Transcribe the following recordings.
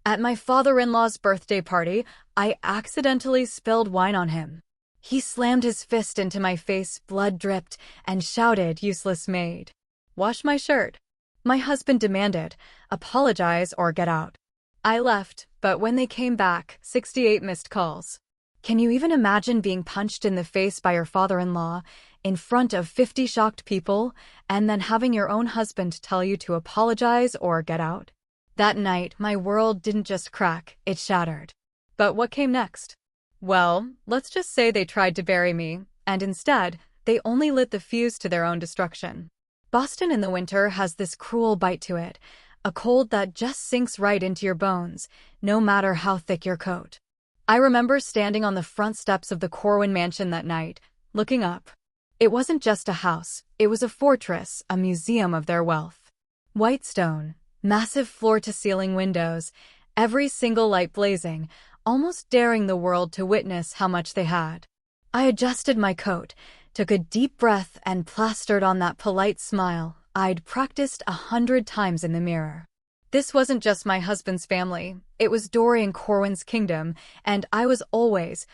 At my father-in-law's birthday party, I accidentally spilled wine on him. He slammed his fist into my face, blood dripped, and shouted, "Useless maid. Wash my shirt." My husband demanded, "Apologize or get out." I left, but when they came back, 68 missed calls. Can you even imagine being punched in the face by your father-in-law, in front of 50 shocked people, and then having your own husband tell you to apologize or get out? That night, my world didn't just crack, it shattered. But what came next? Well, let's just say they tried to bury me, and instead, they only lit the fuse to their own destruction. Boston in the winter has this cruel bite to it, a cold that just sinks right into your bones, no matter how thick your coat. I remember standing on the front steps of the Corwin mansion that night, looking up. It wasn't just a house, it was a fortress, a museum of their wealth. White stone, massive floor-to-ceiling windows, every single light blazing, almost daring the world to witness how much they had. I adjusted my coat, took a deep breath, and plastered on that polite smile I'd practiced 100 times in the mirror. This wasn't just my husband's family, it was Dorian Corwin's kingdom, and I was always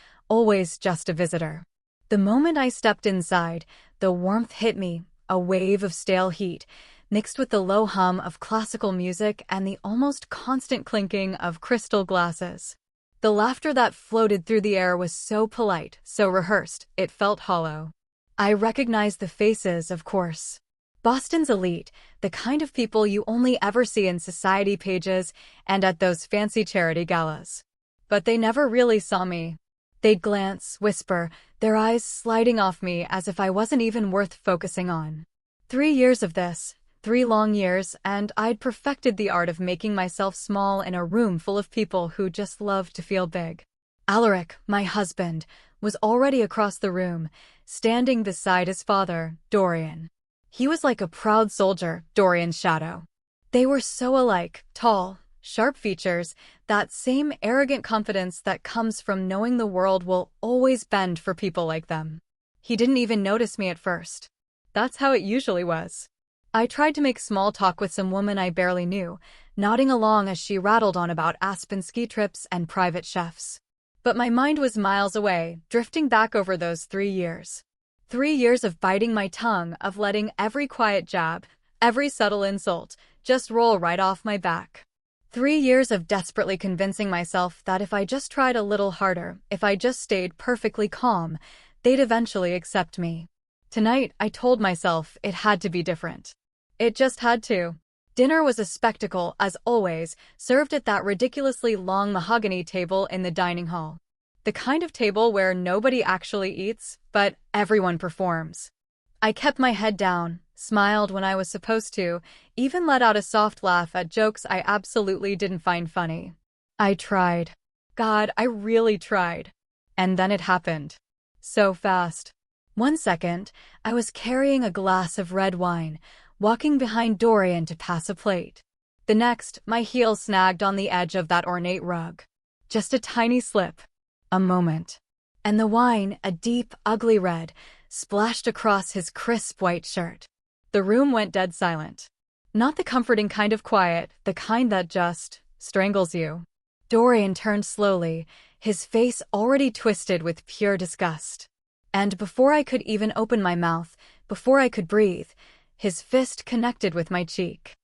just a visitor. The moment I stepped inside, the warmth hit me, a wave of stale heat, mixed with the low hum of classical music and the almost constant clinking of crystal glasses. The laughter that floated through the air was so polite, so rehearsed, it felt hollow. I recognized the faces, of course. Boston's elite, the kind of people you only ever see in society pages and at those fancy charity galas. But they never really saw me. They'd glance, whisper, their eyes sliding off me as if I wasn't even worth focusing on. 3 years of this, 3 long years, and I'd perfected the art of making myself small in a room full of people who just loved to feel big. Alaric, my husband, was already across the room, standing beside his father, Dorian. He was like a proud soldier, Dorian's shadow. They were so alike, tall, sharp features, that same arrogant confidence that comes from knowing the world will always bend for people like them. He didn't even notice me at first. That's how it usually was. I tried to make small talk with some woman I barely knew, nodding along as she rattled on about Aspen ski trips and private chefs. But my mind was miles away, drifting back over those 3 years. 3 years of biting my tongue, of letting every quiet jab, every subtle insult, just roll right off my back. 3 years of desperately convincing myself that if I just tried a little harder, if I just stayed perfectly calm, they'd eventually accept me. Tonight, I told myself it had to be different. It just had to. Dinner was a spectacle, as always, served at that ridiculously long mahogany table in the dining hall. The kind of table where nobody actually eats, but everyone performs. I kept my head down, smiled when I was supposed to, even let out a soft laugh at jokes I absolutely didn't find funny. I tried. God, I really tried. And then it happened. So fast. 1 second, I was carrying a glass of red wine, walking behind Dorian to pass a plate. The next, my heel snagged on the edge of that ornate rug. Just a tiny slip. A moment. And the wine, a deep, ugly red, splashed across his crisp white shirt. The room went dead silent. Not the comforting kind of quiet, the kind that just strangles you. Dorian turned slowly, his face already twisted with pure disgust. And before I could even open my mouth, before I could breathe, his fist connected with my cheek.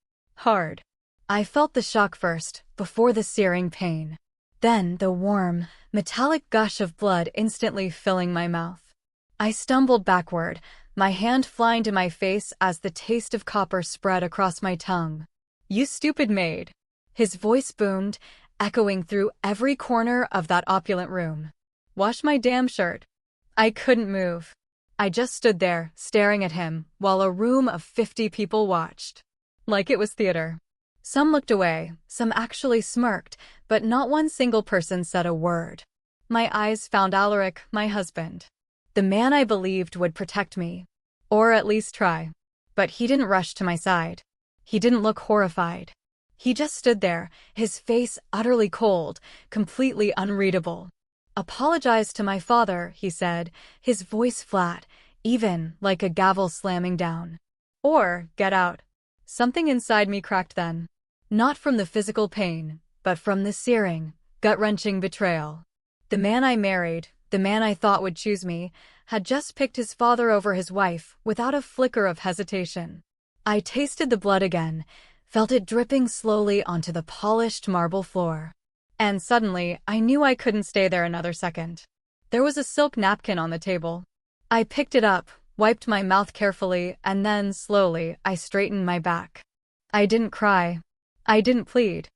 Hard. I felt the shock first, before the searing pain. Then the warm, metallic gush of blood instantly filling my mouth. I stumbled backward, my hand flying to my face as the taste of copper spread across my tongue. "You stupid maid." His voice boomed, echoing through every corner of that opulent room. "Wash my damn shirt." I couldn't move. I just stood there, staring at him, while a room of 50 people watched. Like it was theater. Some looked away, some actually smirked, but not one single person said a word. My eyes found Alaric, my husband. The man I believed would protect me. Or at least try. But he didn't rush to my side. He didn't look horrified. He just stood there, his face utterly cold, completely unreadable. "Apologize to my father," he said, his voice flat, even like a gavel slamming down. "Or get out." Something inside me cracked then. Not from the physical pain, but from the searing, gut-wrenching betrayal. The man I married, the man I thought would choose me, had just picked his father over his wife without a flicker of hesitation. I tasted the blood again, felt it dripping slowly onto the polished marble floor. And suddenly, I knew I couldn't stay there another second. There was a silk napkin on the table. I picked it up, wiped my mouth carefully, and then, slowly, I straightened my back. I didn't cry. I didn't plead.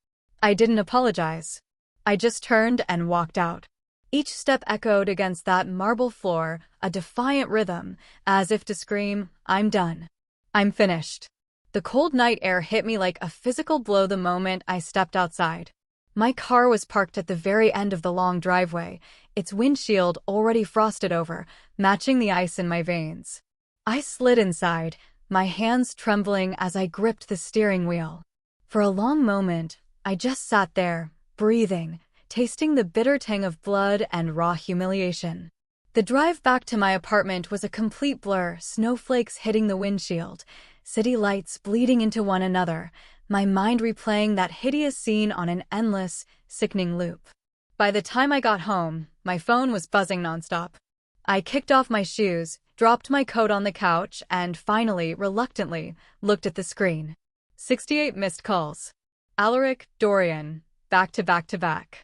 I didn't apologize. I just turned and walked out. Each step echoed against that marble floor, a defiant rhythm, as if to scream, "I'm done. I'm finished." The cold night air hit me like a physical blow the moment I stepped outside. My car was parked at the very end of the long driveway, its windshield already frosted over, matching the ice in my veins. I slid inside, my hands trembling as I gripped the steering wheel. For a long moment, I just sat there, breathing, tasting the bitter tang of blood and raw humiliation. The drive back to my apartment was a complete blur, snowflakes hitting the windshield, city lights bleeding into one another, my mind replaying that hideous scene on an endless, sickening loop. By the time I got home, my phone was buzzing nonstop. I kicked off my shoes, dropped my coat on the couch, and finally, reluctantly, looked at the screen. 68 missed calls. Alaric, Dorian, back to back to back.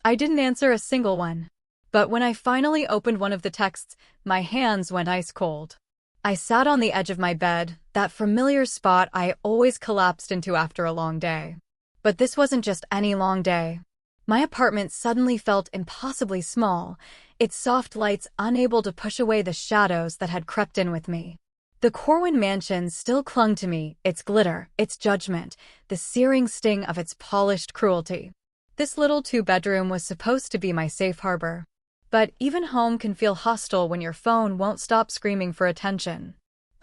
I didn't answer a single one. But when I finally opened one of the texts, my hands went ice cold. I sat on the edge of my bed, that familiar spot I always collapsed into after a long day. But this wasn't just any long day. My apartment suddenly felt impossibly small, its soft lights unable to push away the shadows that had crept in with me. The Corwin mansion still clung to me, its glitter, its judgment, the searing sting of its polished cruelty. This little two-bedroom was supposed to be my safe harbor. But even home can feel hostile when your phone won't stop screaming for attention.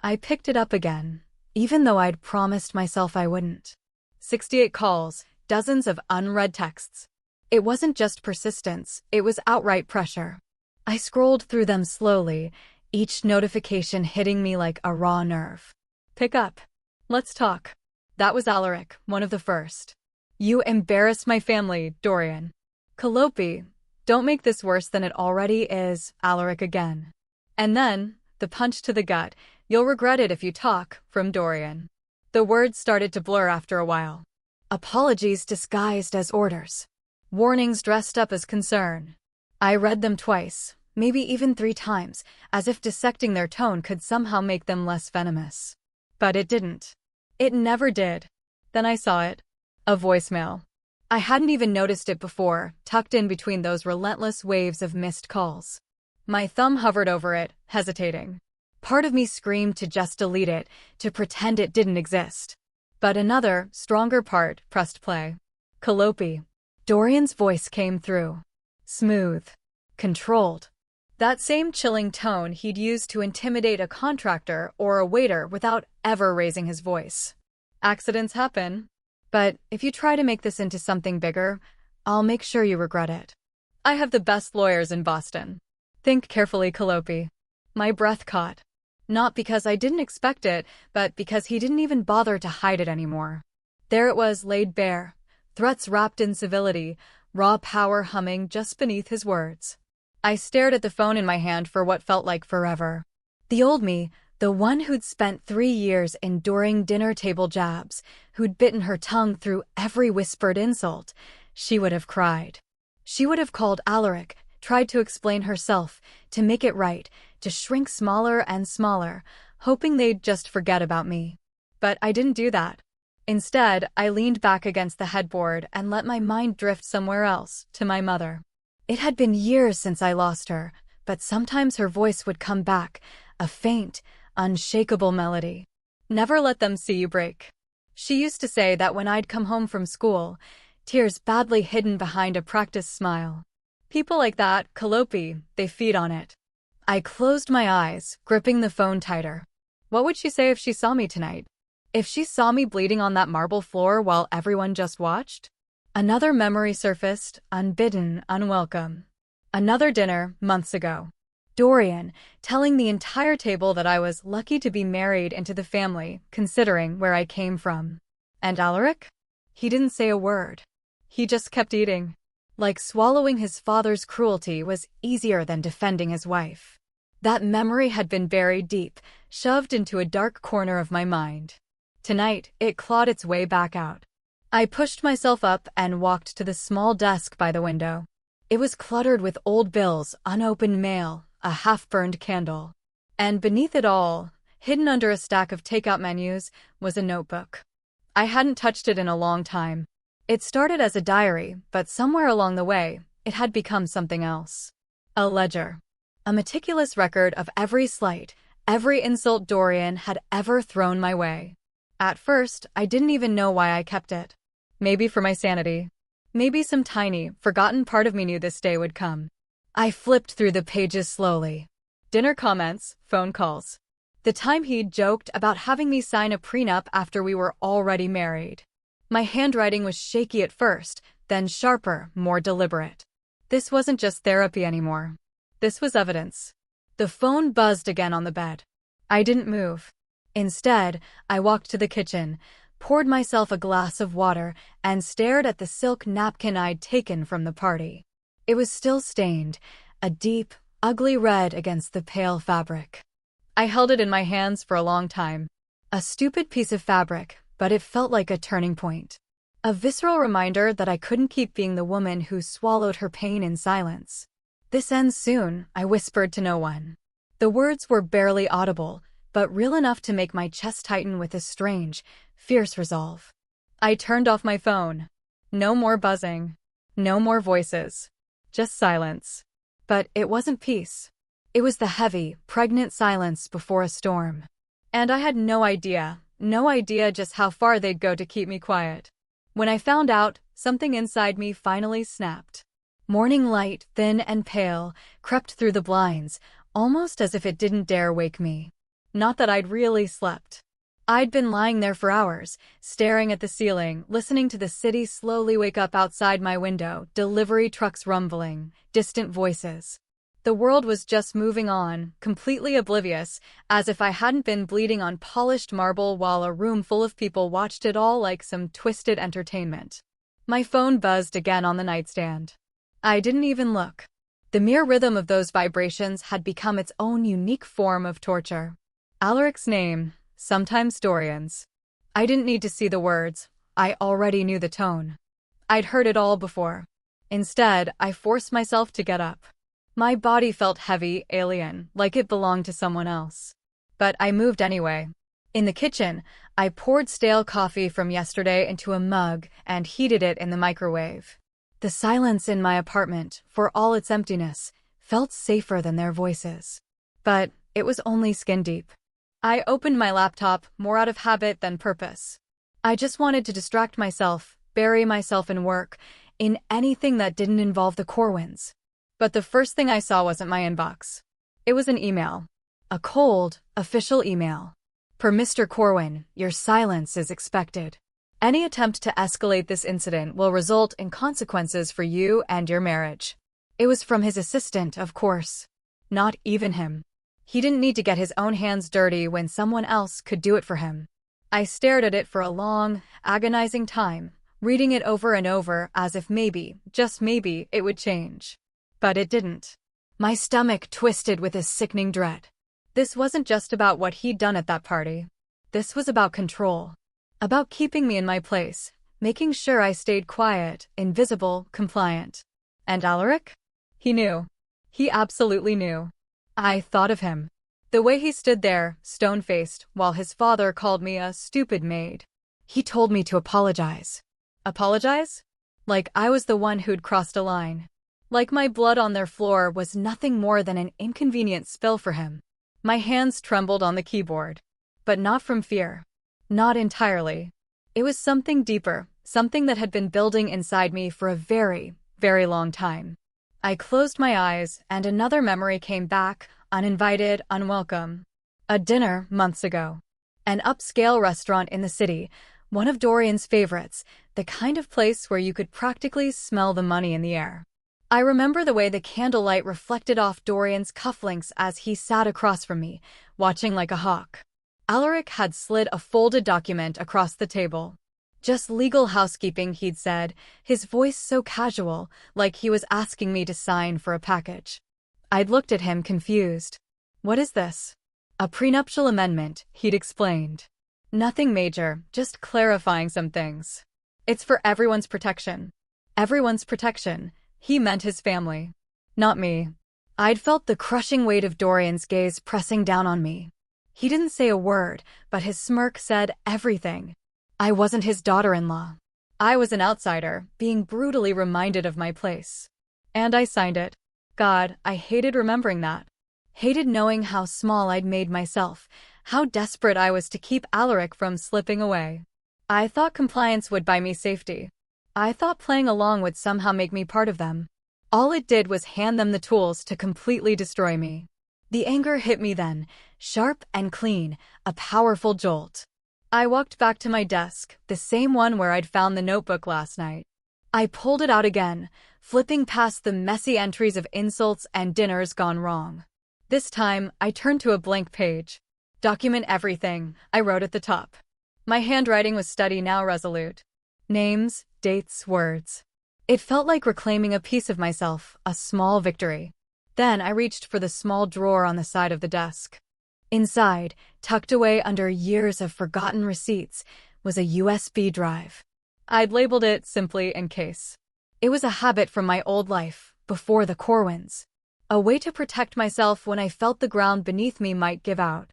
I picked it up again, even though I'd promised myself I wouldn't. 68 calls, dozens of unread texts. It wasn't just persistence, it was outright pressure. I scrolled through them slowly, each notification hitting me like a raw nerve. Pick up. Let's talk. That was Alaric, one of the first. You embarrassed my family, Dorian. Calliope, don't make this worse than it already is, Alaric again. And then, the punch to the gut, you'll regret it if you talk, from Dorian. The words started to blur after a while. Apologies disguised as orders. Warnings dressed up as concern. I read them twice, maybe even 3 times, as if dissecting their tone could somehow make them less venomous. But it didn't. It never did. Then I saw it. A voicemail. I hadn't even noticed it before, tucked in between those relentless waves of missed calls. My thumb hovered over it, hesitating. Part of me screamed to just delete it, to pretend it didn't exist. But another, stronger part pressed play. Calliope. Dorian's voice came through. Smooth. Controlled. That same chilling tone he'd used to intimidate a contractor or a waiter without ever raising his voice. Accidents happen. But if you try to make this into something bigger, I'll make sure you regret it. I have the best lawyers in Boston. Think carefully, Calliope. My breath caught. Not because I didn't expect it, but because he didn't even bother to hide it anymore. There it was, laid bare. Threats wrapped in civility, raw power humming just beneath his words. I stared at the phone in my hand for what felt like forever. The old me, the one who'd spent 3 years enduring dinner table jabs, who'd bitten her tongue through every whispered insult, she would have cried. She would have called Alaric, tried to explain herself, to make it right, to shrink smaller and smaller, hoping they'd just forget about me. But I didn't do that. Instead, I leaned back against the headboard and let my mind drift somewhere else, to my mother. It had been years since I lost her, but sometimes her voice would come back, a faint, unshakable melody. Never let them see you break. She used to say that when I'd come home from school, tears badly hidden behind a practiced smile. People like that, Calliope, they feed on it. I closed my eyes, gripping the phone tighter. What would she say if she saw me tonight? If she saw me bleeding on that marble floor while everyone just watched? Another memory surfaced, unbidden, unwelcome. Another dinner, months ago. Dorian, telling the entire table that I was lucky to be married into the family, considering where I came from. And Alaric? He didn't say a word. He just kept eating. Like swallowing his father's cruelty was easier than defending his wife. That memory had been buried deep, shoved into a dark corner of my mind. Tonight, it clawed its way back out. I pushed myself up and walked to the small desk by the window. It was cluttered with old bills, unopened mail, a half-burned candle. And beneath it all, hidden under a stack of takeout menus, was a notebook. I hadn't touched it in a long time. It started as a diary, but somewhere along the way, it had become something else. A ledger. A meticulous record of every slight, every insult Dorian had ever thrown my way. At first, I didn't even know why I kept it. Maybe for my sanity. Maybe some tiny, forgotten part of me knew this day would come. I flipped through the pages slowly. Dinner comments, phone calls. The time he'd joked about having me sign a prenup after we were already married. My handwriting was shaky at first, then sharper, more deliberate. This wasn't just therapy anymore. This was evidence. The phone buzzed again on the bed. I didn't move. Instead, I walked to the kitchen, poured myself a glass of water, and stared at the silk napkin I'd taken from the party. It was still stained, a deep, ugly red against the pale fabric. I held it in my hands for a long time. A stupid piece of fabric, but it felt like a turning point. A visceral reminder that I couldn't keep being the woman who swallowed her pain in silence. "This ends soon," I whispered to no one. The words were barely audible, but real enough to make my chest tighten with a strange, fierce resolve. I turned off my phone. No more buzzing. No more voices. Just silence. But it wasn't peace. It was the heavy, pregnant silence before a storm. And I had no idea just how far they'd go to keep me quiet. When I found out, something inside me finally snapped. Morning light, thin and pale, crept through the blinds, almost as if it didn't dare wake me. Not that I'd really slept. I'd been lying there for hours, staring at the ceiling, listening to the city slowly wake up outside my window, delivery trucks rumbling, distant voices. The world was just moving on, completely oblivious, as if I hadn't been bleeding on polished marble while a room full of people watched it all like some twisted entertainment. My phone buzzed again on the nightstand. I didn't even look. The mere rhythm of those vibrations had become its own unique form of torture. Alaric's name, sometimes Dorian's. I didn't need to see the words. I already knew the tone. I'd heard it all before. Instead, I forced myself to get up. My body felt heavy, alien, like it belonged to someone else. But I moved anyway. In the kitchen, I poured stale coffee from yesterday into a mug and heated it in the microwave. The silence in my apartment, for all its emptiness, felt safer than their voices. But it was only skin deep. I opened my laptop, more out of habit than purpose. I just wanted to distract myself, bury myself in work, in anything that didn't involve the Corwins. But the first thing I saw wasn't my inbox. It was an email. A cold, official email. Per Mr. Corwin, your silence is expected. Any attempt to escalate this incident will result in consequences for you and your marriage. It was from his assistant, of course. Not even him. He didn't need to get his own hands dirty when someone else could do it for him. I stared at it for a long, agonizing time, reading it over and over as if maybe, just maybe, it would change. But it didn't. My stomach twisted with a sickening dread. This wasn't just about what he'd done at that party. This was about control. About keeping me in my place, making sure I stayed quiet, invisible, compliant. And Alaric? He knew. He absolutely knew. I thought of him. The way he stood there, stone-faced, while his father called me a stupid maid. He told me to apologize. Apologize? Like I was the one who'd crossed a line. Like my blood on their floor was nothing more than an inconvenient spill for him. My hands trembled on the keyboard. But not from fear. Not entirely. It was something deeper, something that had been building inside me for a very, very long time. I closed my eyes, and another memory came back, uninvited, unwelcome. A dinner, months ago. An upscale restaurant in the city, one of Dorian's favorites, the kind of place where you could practically smell the money in the air. I remember the way the candlelight reflected off Dorian's cufflinks as he sat across from me, watching like a hawk. Alaric had slid a folded document across the table. Just legal housekeeping, he'd said, his voice so casual, like he was asking me to sign for a package. I'd looked at him confused. What is this? A prenuptial amendment, he'd explained. Nothing major, just clarifying some things. It's for everyone's protection. Everyone's protection. He meant his family. Not me. I'd felt the crushing weight of Dorian's gaze pressing down on me. He didn't say a word, but his smirk said everything. I wasn't his daughter-in-law. I was an outsider, being brutally reminded of my place. And I signed it. God, I hated remembering that. Hated knowing how small I'd made myself, how desperate I was to keep Alaric from slipping away. I thought compliance would buy me safety. I thought playing along would somehow make me part of them. All it did was hand them the tools to completely destroy me. The anger hit me then, sharp and clean, a powerful jolt. I walked back to my desk, the same one where I'd found the notebook last night. I pulled it out again, flipping past the messy entries of insults and dinners gone wrong. This time, I turned to a blank page. Document everything, I wrote at the top. My handwriting was steady now, resolute. Names, dates, words. It felt like reclaiming a piece of myself, a small victory. Then I reached for the small drawer on the side of the desk. Inside, tucked away under years of forgotten receipts, was a USB drive. I'd labeled it simply in case. It was a habit from my old life, before the Corwins. A way to protect myself when I felt the ground beneath me might give out.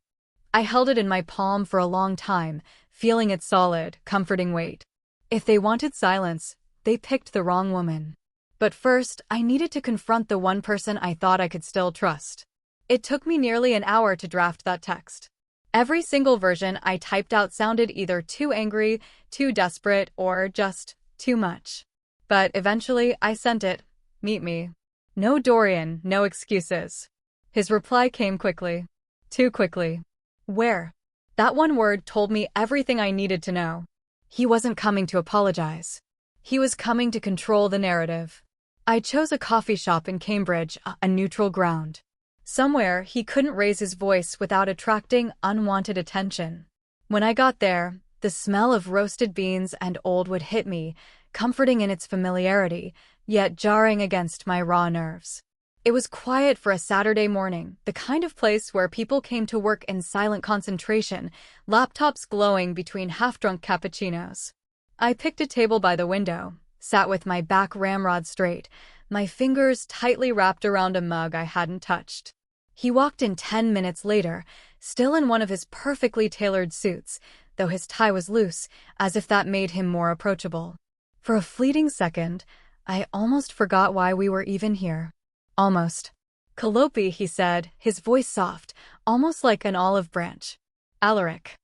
I held it in my palm for a long time, feeling its solid, comforting weight. If they wanted silence, they picked the wrong woman. But first, I needed to confront the one person I thought I could still trust. It took me nearly an hour to draft that text. Every single version I typed out sounded either too angry, too desperate, or just too much. But eventually, I sent it. Meet me. No Dorian, no excuses. His reply came quickly. Too quickly. Where? That one word told me everything I needed to know. He wasn't coming to apologize. He was coming to control the narrative. I chose a coffee shop in Cambridge, a neutral ground. Somewhere he couldn't raise his voice without attracting unwanted attention. When I got there, the smell of roasted beans and old wood hit me, comforting in its familiarity, yet jarring against my raw nerves. It was quiet for a Saturday morning, the kind of place where people came to work in silent concentration, laptops glowing between half-drunk cappuccinos. I picked a table by the window, sat with my back ramrod straight, my fingers tightly wrapped around a mug I hadn't touched. He walked in 10 minutes later, still in one of his perfectly tailored suits, though his tie was loose, as if that made him more approachable. For a fleeting second, I almost forgot why we were even here. Almost. Calliope, he said, his voice soft, almost like an olive branch. Alaric.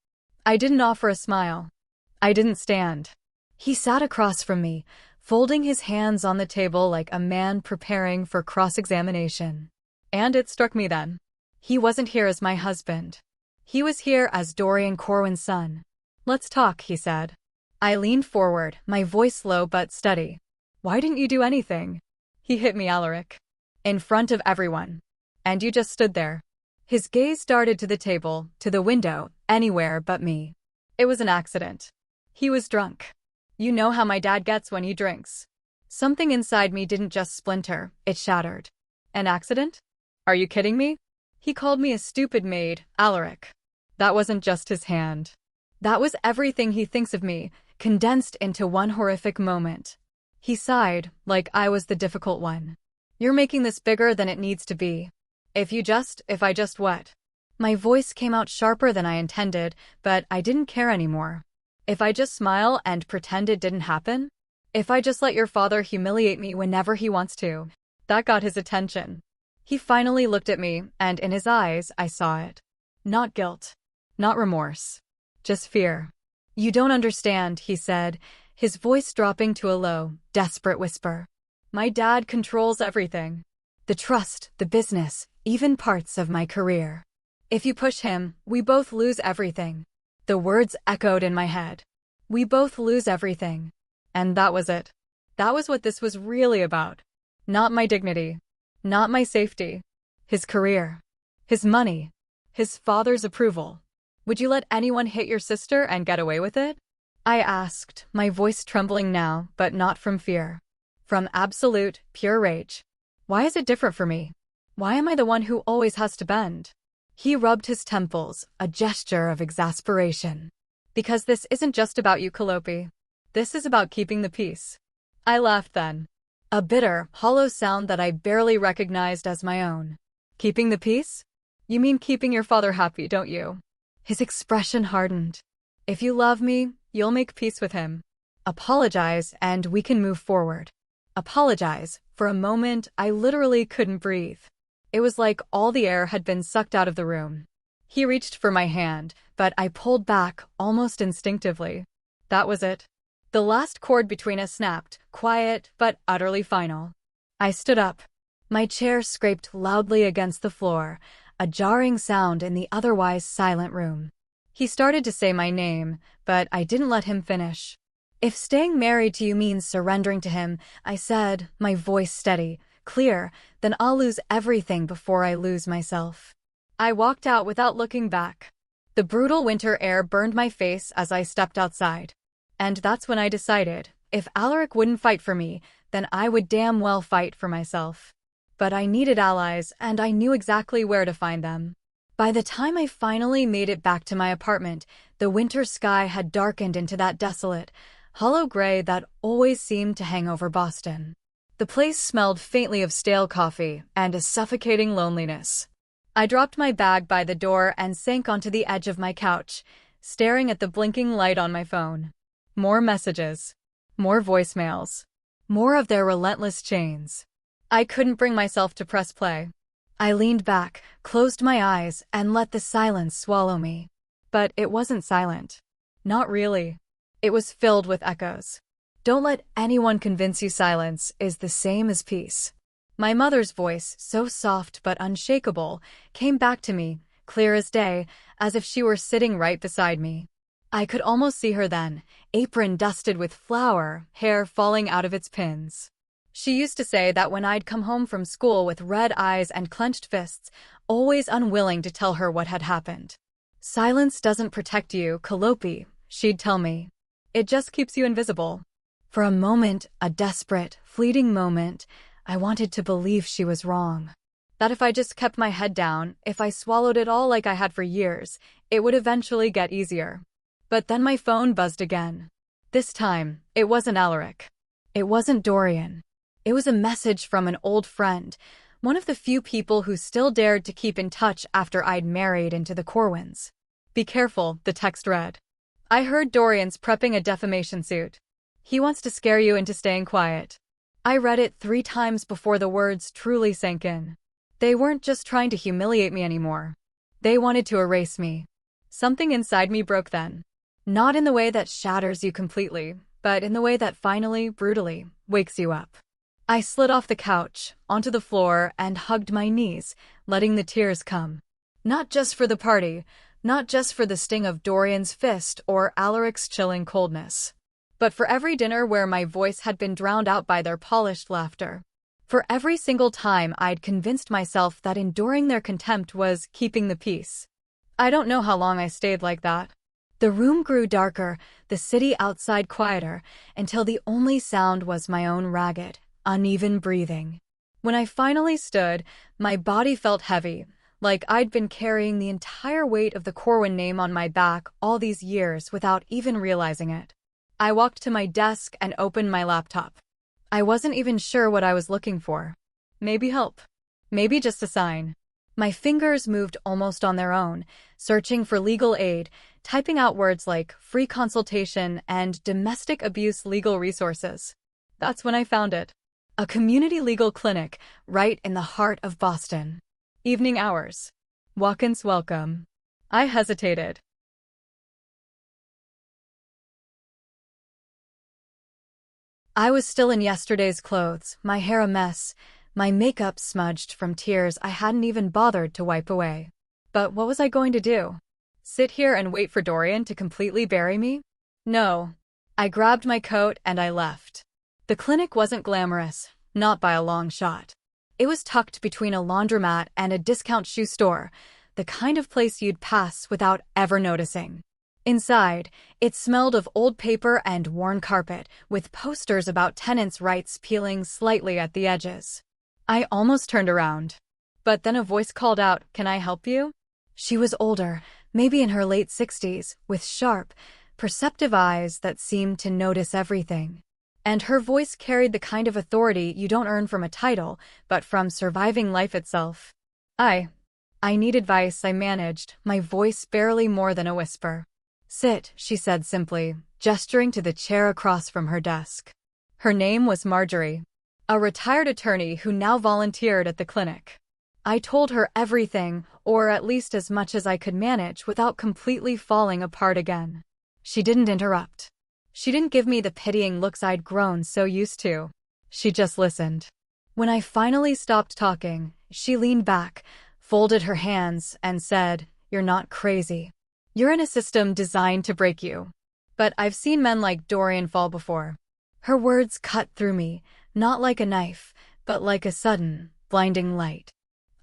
I didn't offer a smile. I didn't stand. He sat across from me, folding his hands on the table like a man preparing for cross-examination. And it struck me then. He wasn't here as my husband. He was here as Dorian Corwin's son. Let's talk, he said. I leaned forward, my voice low but steady. Why didn't you do anything? He hit me, Alaric. In front of everyone. And you just stood there. His gaze darted to the table, to the window, anywhere but me. It was an accident. He was drunk. You know how my dad gets when he drinks. Something inside me didn't just splinter, it shattered. An accident? Are you kidding me? He called me a stupid maid, Alaric. That wasn't just his hand. That was everything he thinks of me, condensed into one horrific moment. He sighed, like I was the difficult one. You're making this bigger than it needs to be. If I just what? My voice came out sharper than I intended, but I didn't care anymore. If I just smile and pretend it didn't happen? If I just let your father humiliate me whenever he wants to? That got his attention. He finally looked at me, and in his eyes, I saw it. Not guilt. Not remorse. Just fear. You don't understand, he said, his voice dropping to a low, desperate whisper. My dad controls everything. The trust, the business, even parts of my career. If you push him, we both lose everything. The words echoed in my head. We both lose everything. And that was it. That was what this was really about. Not my dignity. Not my safety. His career. His money. His father's approval. Would you let anyone hit your sister and get away with it? I asked, my voice trembling now, but not from fear. From absolute, pure rage. Why is it different for me? Why am I the one who always has to bend? He rubbed his temples, a gesture of exasperation. Because this isn't just about you, Calliope. This is about keeping the peace. I laughed then. A bitter, hollow sound that I barely recognized as my own. Keeping the peace? You mean keeping your father happy, don't you? His expression hardened. If you love me, you'll make peace with him. Apologize, and we can move forward. Apologize. For a moment, I literally couldn't breathe. It was like all the air had been sucked out of the room. He reached for my hand, but I pulled back almost instinctively. That was it. The last cord between us snapped, quiet but utterly final. I stood up. My chair scraped loudly against the floor, a jarring sound in the otherwise silent room. He started to say my name, but I didn't let him finish. If staying married to you means surrendering to him, I said, my voice steady, clear, then I'll lose everything before I lose myself. I walked out without looking back. The brutal winter air burned my face as I stepped outside. And that's when I decided, if Alaric wouldn't fight for me, then I would damn well fight for myself. But I needed allies, and I knew exactly where to find them. By the time I finally made it back to my apartment, the winter sky had darkened into that desolate, hollow gray that always seemed to hang over Boston. The place smelled faintly of stale coffee and a suffocating loneliness. I dropped my bag by the door and sank onto the edge of my couch, staring at the blinking light on my phone. More messages. More voicemails. More of their relentless chains. I couldn't bring myself to press play. I leaned back, closed my eyes, and let the silence swallow me. But it wasn't silent. Not really. It was filled with echoes. Don't let anyone convince you silence is the same as peace. My mother's voice, so soft but unshakable, came back to me, clear as day, as if she were sitting right beside me. I could almost see her then, apron dusted with flour, hair falling out of its pins. She used to say that when I'd come home from school with red eyes and clenched fists, always unwilling to tell her what had happened. Silence doesn't protect you, Calliope, she'd tell me. It just keeps you invisible. For a moment, a desperate, fleeting moment, I wanted to believe she was wrong. That if I just kept my head down, if I swallowed it all like I had for years, it would eventually get easier. But then my phone buzzed again. This time, it wasn't Alaric. It wasn't Dorian. It was a message from an old friend, one of the few people who still dared to keep in touch after I'd married into the Corwins. Be careful, the text read. I heard Dorian's prepping a defamation suit. He wants to scare you into staying quiet. I read it 3 times before the words truly sank in. They weren't just trying to humiliate me anymore. They wanted to erase me. Something inside me broke then. Not in the way that shatters you completely, but in the way that finally, brutally, wakes you up. I slid off the couch, onto the floor, and hugged my knees, letting the tears come. Not just for the party, not just for the sting of Dorian's fist or Alaric's chilling coldness, but for every dinner where my voice had been drowned out by their polished laughter. For every single time I'd convinced myself that enduring their contempt was keeping the peace. I don't know how long I stayed like that. The room grew darker, the city outside quieter, until the only sound was my own ragged, uneven breathing. When I finally stood, my body felt heavy, like I'd been carrying the entire weight of the Corwin name on my back all these years without even realizing it. I walked to my desk and opened my laptop. I wasn't even sure what I was looking for. Maybe help. Maybe just a sign. My fingers moved almost on their own, searching for legal aid, typing out words like free consultation and domestic abuse legal resources. That's when I found it. A community legal clinic right in the heart of Boston. Evening hours. Walk-ins welcome. I hesitated. I was still in yesterday's clothes, my hair a mess, my makeup smudged from tears I hadn't even bothered to wipe away. But what was I going to do? Sit here and wait for Dorian to completely bury me? No. I grabbed my coat and I left. The clinic wasn't glamorous, not by a long shot. It was tucked between a laundromat and a discount shoe store, the kind of place you'd pass without ever noticing. Inside, it smelled of old paper and worn carpet, with posters about tenants' rights peeling slightly at the edges. I almost turned around. But then a voice called out, "Can I help you?" She was older, maybe in her late 60s, with sharp, perceptive eyes that seemed to notice everything. And her voice carried the kind of authority you don't earn from a title, but from surviving life itself. I need advice, I managed, my voice barely more than a whisper. "Sit," she said simply, gesturing to the chair across from her desk. Her name was Marjorie, a retired attorney who now volunteered at the clinic. I told her everything, or at least as much as I could manage without completely falling apart again. She didn't interrupt. She didn't give me the pitying looks I'd grown so used to. She just listened. When I finally stopped talking, she leaned back, folded her hands, and said, "You're not crazy. You're in a system designed to break you. But I've seen men like Dorian fall before." Her words cut through me, not like a knife, but like a sudden, blinding light.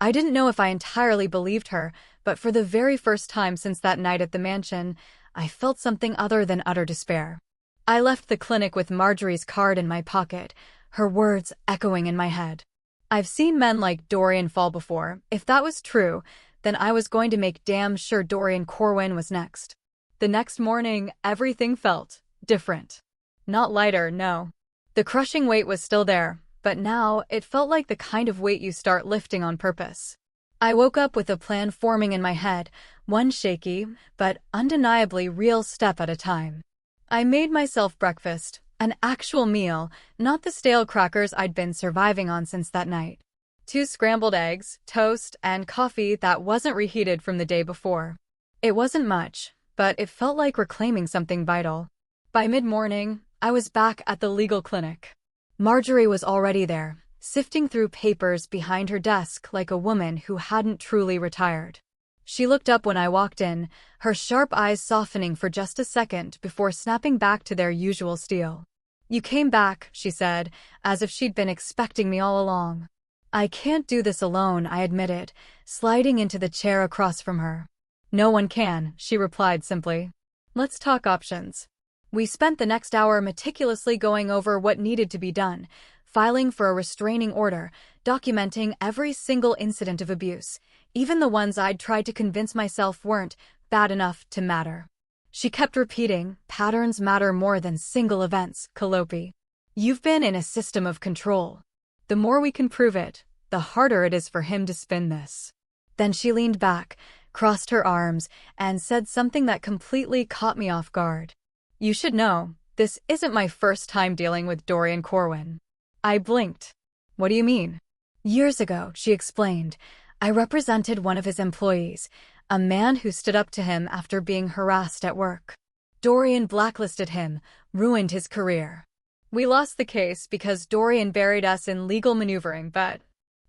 I didn't know if I entirely believed her, but for the very first time since that night at the mansion, I felt something other than utter despair. I left the clinic with Marjorie's card in my pocket, her words echoing in my head. I've seen men like Dorian fall before. If that was true, then I was going to make damn sure Dorian Corwin was next. The next morning, everything felt different. Not lighter, no. The crushing weight was still there, but now it felt like the kind of weight you start lifting on purpose. I woke up with a plan forming in my head, one shaky, but undeniably real step at a time. I made myself breakfast, an actual meal, not the stale crackers I'd been surviving on since that night. 2 scrambled eggs, toast, and coffee that wasn't reheated from the day before. It wasn't much, but it felt like reclaiming something vital. By mid-morning, I was back at the legal clinic. Marjorie was already there, sifting through papers behind her desk like a woman who hadn't truly retired. She looked up when I walked in, her sharp eyes softening for just a second before snapping back to their usual steel. "You came back," she said, as if she'd been expecting me all along. "I can't do this alone," I admitted, sliding into the chair across from her. "No one can," she replied simply. "Let's talk options." We spent the next hour meticulously going over what needed to be done, filing for a restraining order, documenting every single incident of abuse, even the ones I'd tried to convince myself weren't bad enough to matter. She kept repeating, "Patterns matter more than single events, Calliope. You've been in a system of control. The more we can prove it, the harder it is for him to spin this." Then she leaned back, crossed her arms, and said something that completely caught me off guard. "You should know, this isn't my first time dealing with Dorian Corwin." I blinked. "What do you mean?" "Years ago," she explained, "I represented one of his employees, a man who stood up to him after being harassed at work. Dorian blacklisted him, ruined his career. We lost the case because Dorian buried us in legal maneuvering, but—"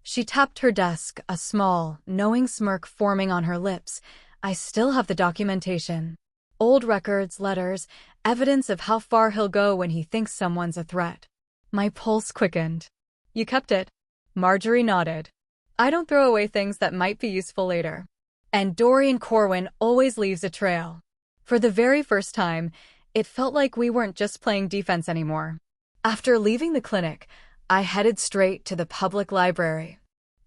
She tapped her desk, a small, knowing smirk forming on her lips. "I still have the documentation. Old records, letters, evidence of how far he'll go when he thinks someone's a threat." My pulse quickened. "You kept it?" Marjorie nodded. "I don't throw away things that might be useful later. And Dorian Corwin always leaves a trail." For the very first time, it felt like we weren't just playing defense anymore. After leaving the clinic, I headed straight to the public library.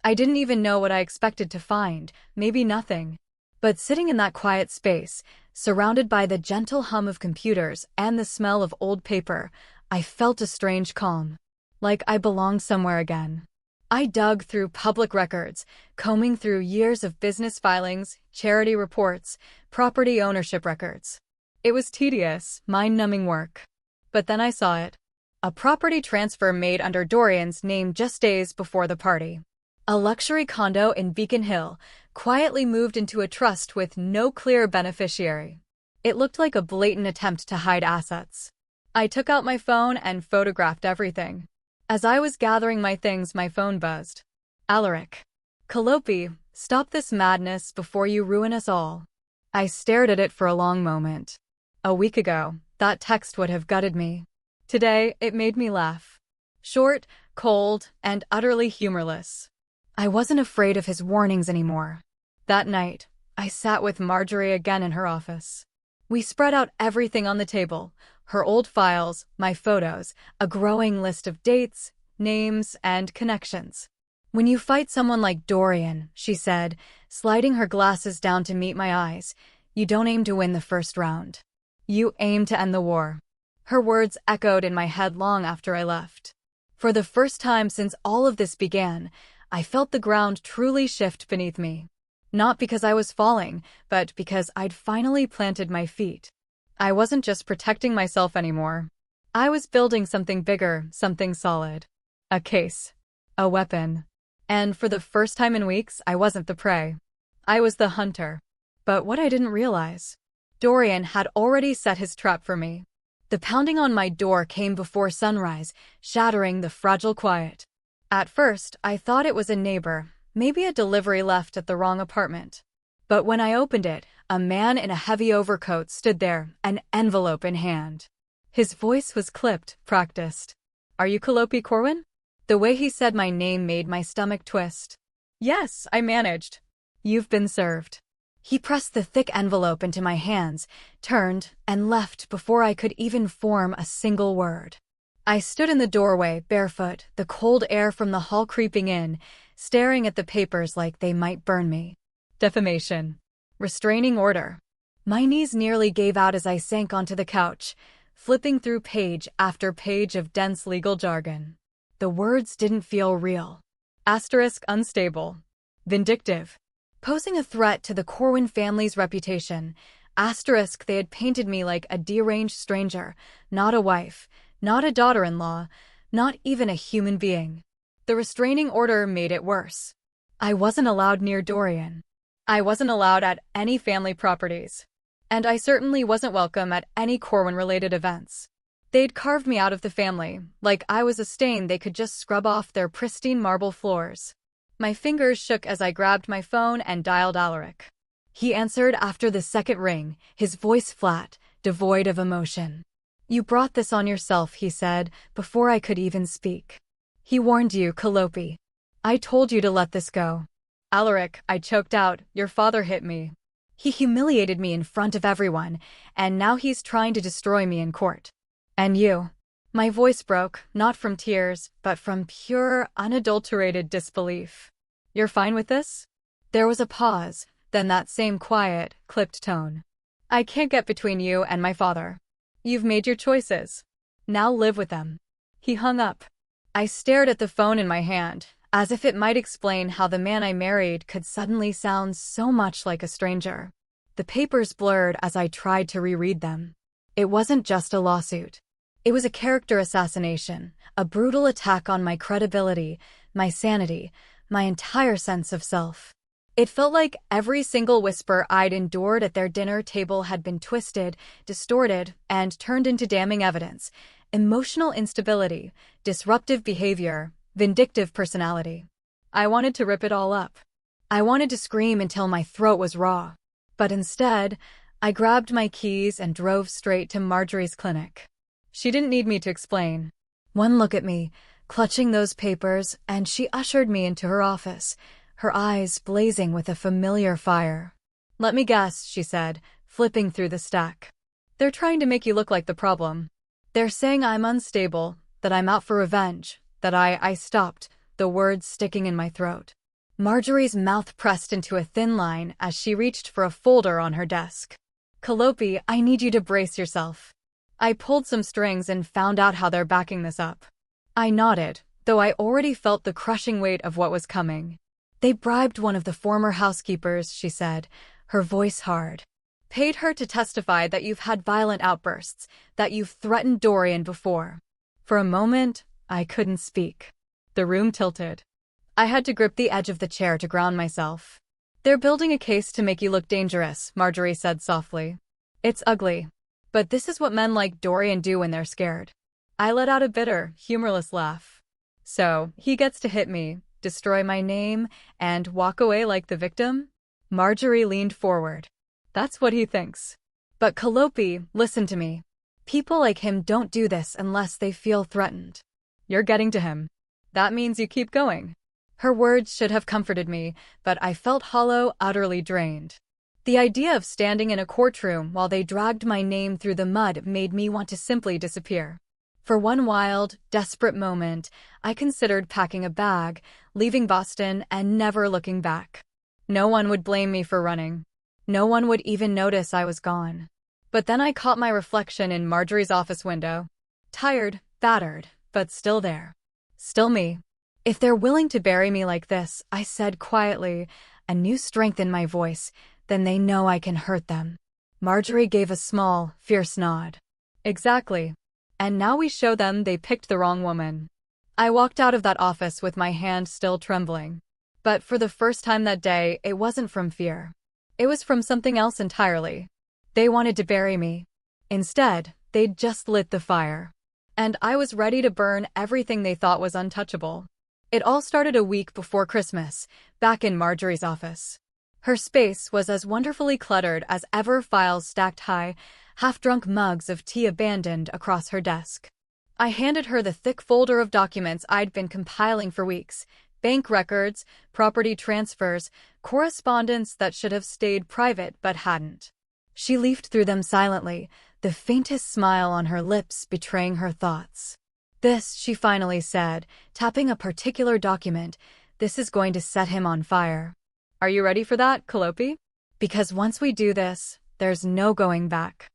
I didn't even know what I expected to find, maybe nothing. But sitting in that quiet space, surrounded by the gentle hum of computers and the smell of old paper, I felt a strange calm, like I belonged somewhere again. I dug through public records, combing through years of business filings, charity reports, property ownership records. It was tedious, mind-numbing work. But then I saw it. A property transfer made under Dorian's name just days before the party. A luxury condo in Beacon Hill, quietly moved into a trust with no clear beneficiary. It looked like a blatant attempt to hide assets. I took out my phone and photographed everything. As I was gathering my things, my phone buzzed. "Alaric. Calliope, stop this madness before you ruin us all." I stared at it for a long moment. A week ago, that text would have gutted me. Today, it made me laugh. Short, cold, and utterly humorless. I wasn't afraid of his warnings anymore. That night, I sat with Marjorie again in her office. We spread out everything on the table, her old files, my photos, a growing list of dates, names, and connections. When you fight someone like Dorian, she said, sliding her glasses down to meet my eyes, you don't aim to win the first round. You aim to end the war. Her words echoed in my head long after I left. For the first time since all of this began, I felt the ground truly shift beneath me. Not because I was falling, but because I'd finally planted my feet. I wasn't just protecting myself anymore. I was building something bigger, something solid. A case. A weapon. And for the first time in weeks, I wasn't the prey. I was the hunter. But what I didn't realize, Dorian had already set his trap for me. The pounding on my door came before sunrise, shattering the fragile quiet. At first, I thought it was a neighbor, maybe a delivery left at the wrong apartment. But when I opened it, a man in a heavy overcoat stood there, an envelope in hand. His voice was clipped, practiced. "Are you Calliope Corwin?" The way he said my name made my stomach twist. "Yes, I managed." "You've been served." He pressed the thick envelope into my hands, turned, and left before I could even form a single word. I stood in the doorway, barefoot, the cold air from the hall creeping in, staring at the papers like they might burn me. Defamation. Restraining order. My knees nearly gave out as I sank onto the couch, flipping through page after page of dense legal jargon. The words didn't feel real. Asterisk unstable. Vindictive. Posing a threat to the Corwin family's reputation. Asterisk they had painted me like a deranged stranger, not a wife, not a daughter-in-law, not even a human being. The restraining order made it worse. I wasn't allowed near Dorian. I wasn't allowed at any family properties. And I certainly wasn't welcome at any Corwin-related events. They'd carved me out of the family, like I was a stain they could just scrub off their pristine marble floors. My fingers shook as I grabbed my phone and dialed Alaric. He answered after the second ring, his voice flat, devoid of emotion. "You brought this on yourself," he said, before I could even speak. "He warned you, Calliope. I told you to let this go." "Alaric," I choked out, "your father hit me. He humiliated me in front of everyone, and now he's trying to destroy me in court. And you." My voice broke, not from tears, but from pure, unadulterated disbelief. "You're fine with this?" There was a pause, then that same quiet, clipped tone. "I can't get between you and my father. You've made your choices. Now live with them." He hung up. I stared at the phone in my hand, as if it might explain how the man I married could suddenly sound so much like a stranger. The papers blurred as I tried to reread them. It wasn't just a lawsuit. It was a character assassination, a brutal attack on my credibility, my sanity, my entire sense of self. It felt like every single whisper I'd endured at their dinner table had been twisted, distorted, and turned into damning evidence. Emotional instability, disruptive behavior, vindictive personality. I wanted to rip it all up. I wanted to scream until my throat was raw. But instead, I grabbed my keys and drove straight to Marjorie's clinic. She didn't need me to explain. One look at me, clutching those papers, and she ushered me into her office, her eyes blazing with a familiar fire. "Let me guess," she said, flipping through the stack. "They're trying to make you look like the problem. They're saying I'm unstable, that I'm out for revenge, that I stopped," the words sticking in my throat. Marjorie's mouth pressed into a thin line as she reached for a folder on her desk. "Calliope, I need you to brace yourself." I pulled some strings and found out how they're backing this up. I nodded, though I already felt the crushing weight of what was coming. "They bribed one of the former housekeepers," she said, her voice hard. "Paid her to testify that you've had violent outbursts, that you've threatened Dorian before." For a moment, I couldn't speak. The room tilted. I had to grip the edge of the chair to ground myself. "They're building a case to make you look dangerous," Marjorie said softly. "It's ugly. But this is what men like Dorian do when they're scared." I let out a bitter, humorless laugh. "So, he gets to hit me, destroy my name, and walk away like the victim?" Marjorie leaned forward. "That's what he thinks. But Calliope, listen to me. People like him don't do this unless they feel threatened. You're getting to him. That means you keep going." Her words should have comforted me, but I felt hollow, utterly drained. The idea of standing in a courtroom while they dragged my name through the mud made me want to simply disappear. For one wild, desperate moment, I considered packing a bag, leaving Boston, and never looking back. No one would blame me for running. No one would even notice I was gone. But then I caught my reflection in Marjorie's office window. Tired, battered, but still there. Still me. If they're willing to bury me like this, I said quietly, a new strength in my voice, then they know I can hurt them. Marjorie gave a small, fierce nod. Exactly. And now we show them they picked the wrong woman. I walked out of that office with my hand still trembling. But for the first time that day, it wasn't from fear. It was from something else entirely. They wanted to bury me. Instead, they'd just lit the fire. And I was ready to burn everything they thought was untouchable. It all started a week before Christmas, back in Marjorie's office. Her space was as wonderfully cluttered as ever, files stacked high, half-drunk mugs of tea abandoned across her desk. I handed her the thick folder of documents I'd been compiling for weeks. Bank records, property transfers, correspondence that should have stayed private but hadn't. She leafed through them silently, the faintest smile on her lips betraying her thoughts. This, she finally said, tapping a particular document, this is going to set him on fire. Are you ready for that, Calliope? Because once we do this, there's no going back.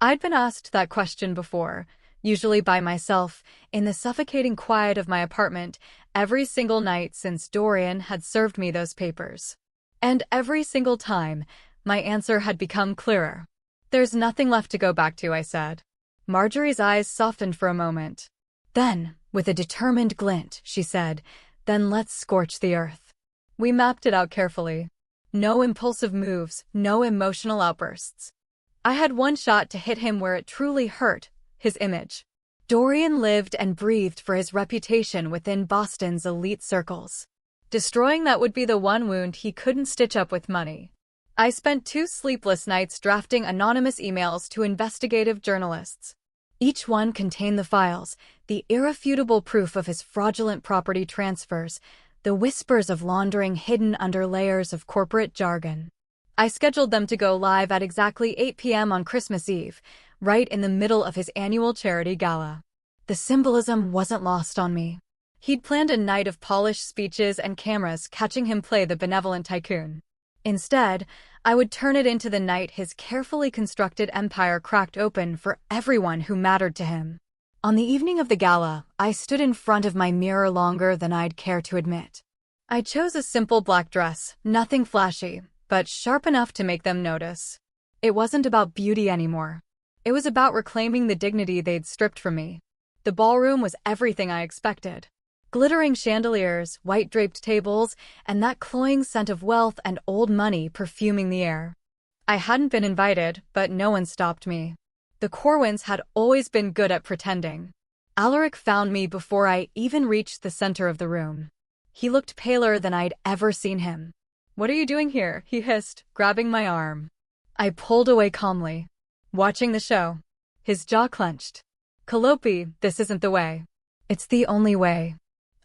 I'd been asked that question before, usually by myself, in the suffocating quiet of my apartment, every single night since Dorian had served me those papers. And every single time, my answer had become clearer. There's nothing left to go back to, I said. Marjorie's eyes softened for a moment. Then, with a determined glint, she said, then let's scorch the earth. We mapped it out carefully. No impulsive moves, no emotional outbursts. I had one shot to hit him where it truly hurt, his image. Dorian lived and breathed for his reputation within Boston's elite circles. Destroying that would be the one wound he couldn't stitch up with money. I spent 2 sleepless nights drafting anonymous emails to investigative journalists. Each one contained the files, the irrefutable proof of his fraudulent property transfers, the whispers of laundering hidden under layers of corporate jargon. I scheduled them to go live at exactly 8 p.m. on Christmas Eve, right in the middle of his annual charity gala. The symbolism wasn't lost on me. He'd planned a night of polished speeches and cameras catching him play the benevolent tycoon. Instead, I would turn it into the night his carefully constructed empire cracked open for everyone who mattered to him. On the evening of the gala, I stood in front of my mirror longer than I'd care to admit. I chose a simple black dress, nothing flashy, but sharp enough to make them notice. It wasn't about beauty anymore. It was about reclaiming the dignity they'd stripped from me. The ballroom was everything I expected. Glittering chandeliers, white-draped tables, and that cloying scent of wealth and old money perfuming the air. I hadn't been invited, but no one stopped me. The Corwins had always been good at pretending. Alaric found me before I even reached the center of the room. He looked paler than I'd ever seen him. "What are you doing here?" he hissed, grabbing my arm. I pulled away calmly. Watching the show. His jaw clenched. "Calliope, this isn't the way." "It's the only way."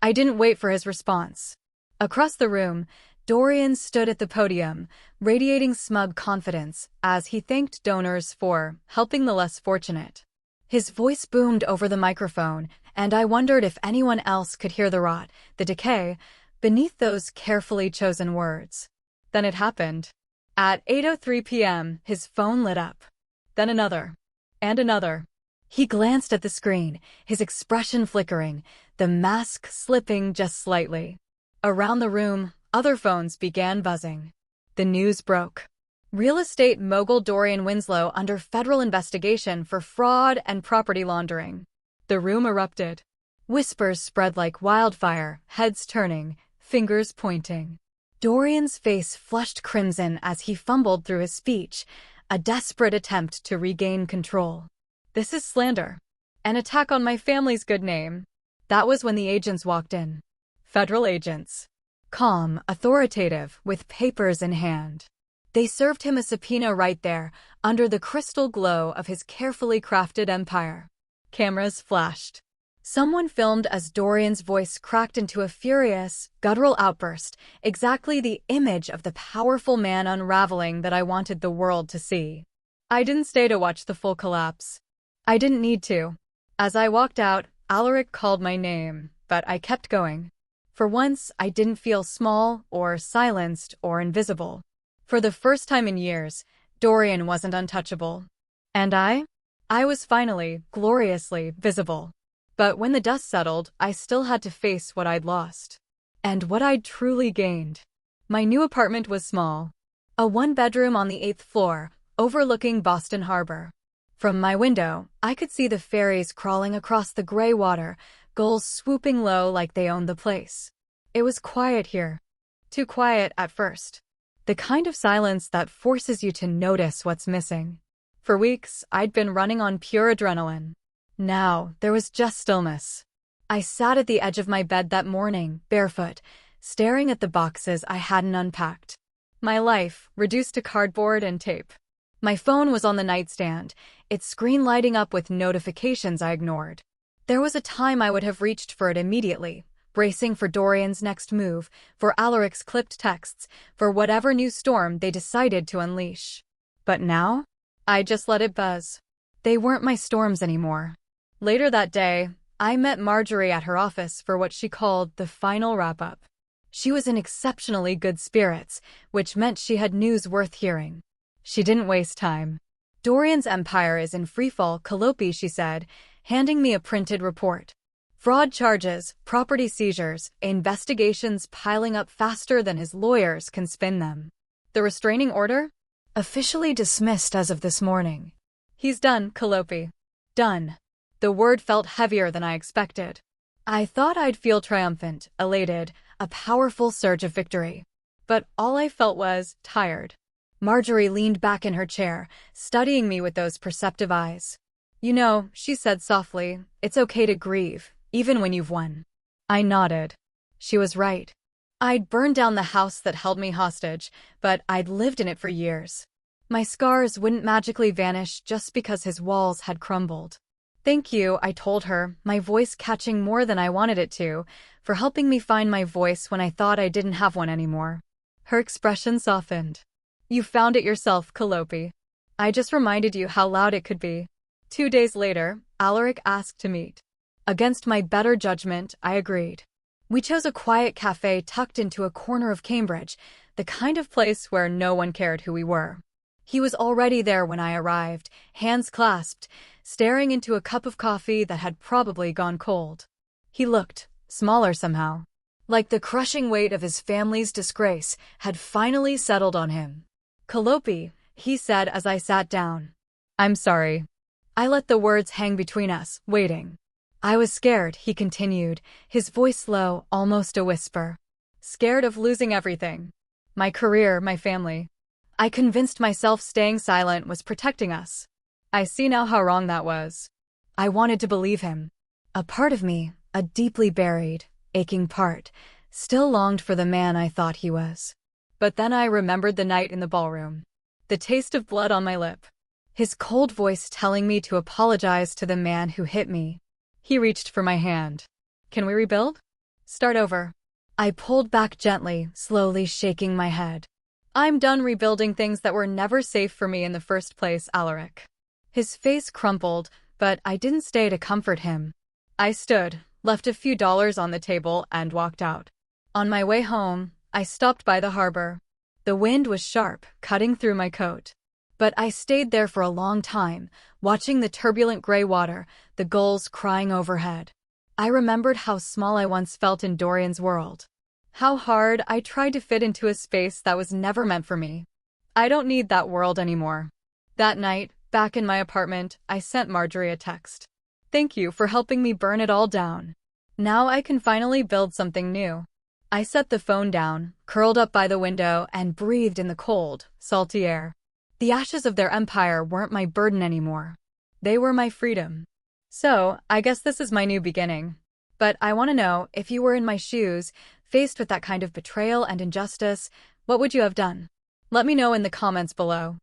I didn't wait for his response. Across the room, Dorian stood at the podium, radiating smug confidence as he thanked donors for helping the less fortunate. His voice boomed over the microphone, and I wondered if anyone else could hear the rot, the decay, beneath those carefully chosen words. Then it happened. At 8:03 p.m., his phone lit up. Then another. And another. He glanced at the screen, his expression flickering, the mask slipping just slightly. Around the room, other phones began buzzing. The news broke. Real estate mogul Dorian Winslow under federal investigation for fraud and property laundering. The room erupted. Whispers spread like wildfire, heads turning, fingers pointing. Dorian's face flushed crimson as he fumbled through his speech, a desperate attempt to regain control. "This is slander. An attack on my family's good name." That was when the agents walked in. Federal agents. Calm, authoritative, with papers in hand. They served him a subpoena right there, under the crystal glow of his carefully crafted empire. Cameras flashed. Someone filmed as Dorian's voice cracked into a furious, guttural outburst, exactly the image of the powerful man unraveling that I wanted the world to see. I didn't stay to watch the full collapse. I didn't need to. As I walked out, Alaric called my name, but I kept going. For once, I didn't feel small, or silenced, or invisible. For the first time in years, Dorian wasn't untouchable. And I was finally, gloriously, visible. But when the dust settled, I still had to face what I'd lost. And what I'd truly gained. My new apartment was small. A one-bedroom on the 8th floor, overlooking Boston Harbor. From my window, I could see the ferries crawling across the gray water, gulls swooping low like they owned the place. It was quiet here. Too quiet at first. The kind of silence that forces you to notice what's missing. For weeks, I'd been running on pure adrenaline. Now, there was just stillness. I sat at the edge of my bed that morning, barefoot, staring at the boxes I hadn't unpacked. My life, reduced to cardboard and tape. My phone was on the nightstand, its screen lighting up with notifications I ignored. There was a time I would have reached for it immediately, bracing for Dorian's next move, for Alaric's clipped texts, for whatever new storm they decided to unleash. But now, I just let it buzz. They weren't my storms anymore. Later that day, I met Marjorie at her office for what she called the final wrap-up. She was in exceptionally good spirits, which meant she had news worth hearing. She didn't waste time. Dorian's empire is in freefall, Calliope, she said, handing me a printed report. Fraud charges, property seizures, investigations piling up faster than his lawyers can spin them. The restraining order? Officially dismissed as of this morning. He's done, Calliope. Done. The word felt heavier than I expected. I thought I'd feel triumphant, elated, a powerful surge of victory. But all I felt was tired. Marjorie leaned back in her chair, studying me with those perceptive eyes. You know, she said softly, it's okay to grieve, even when you've won. I nodded. She was right. I'd burned down the house that held me hostage, but I'd lived in it for years. My scars wouldn't magically vanish just because his walls had crumbled. Thank you, I told her, my voice catching more than I wanted it to, for helping me find my voice when I thought I didn't have one anymore. Her expression softened. You found it yourself, Calliope. I just reminded you how loud it could be. 2 days later, Alaric asked to meet. Against my better judgment, I agreed. We chose a quiet cafe tucked into a corner of Cambridge, the kind of place where no one cared who we were. He was already there when I arrived, hands clasped, staring into a cup of coffee that had probably gone cold. He looked smaller somehow, like the crushing weight of his family's disgrace had finally settled on him. Calliope, he said as I sat down. I'm sorry. I let the words hang between us, waiting. I was scared, he continued, his voice low, almost a whisper. Scared of losing everything. My career, my family. I convinced myself staying silent was protecting us. I see now how wrong that was. I wanted to believe him. A part of me, a deeply buried, aching part, still longed for the man I thought he was. But then I remembered the night in the ballroom. The taste of blood on my lip. His cold voice telling me to apologize to the man who hit me. He reached for my hand. Can we rebuild? Start over. I pulled back gently, slowly shaking my head. I'm done rebuilding things that were never safe for me in the first place, Alaric. His face crumpled, but I didn't stay to comfort him. I stood, left a few dollars on the table, and walked out. On my way home, I stopped by the harbor. The wind was sharp, cutting through my coat. But I stayed there for a long time, watching the turbulent gray water, the gulls crying overhead. I remembered how small I once felt in Dorian's world. How hard I tried to fit into a space that was never meant for me. I don't need that world anymore. That night, back in my apartment, I sent Marjorie a text. Thank you for helping me burn it all down. Now I can finally build something new. I set the phone down, curled up by the window, and breathed in the cold, salty air. The ashes of their empire weren't my burden anymore. They were my freedom. So, I guess this is my new beginning. But I want to know, if you were in my shoes, faced with that kind of betrayal and injustice, what would you have done? Let me know in the comments below.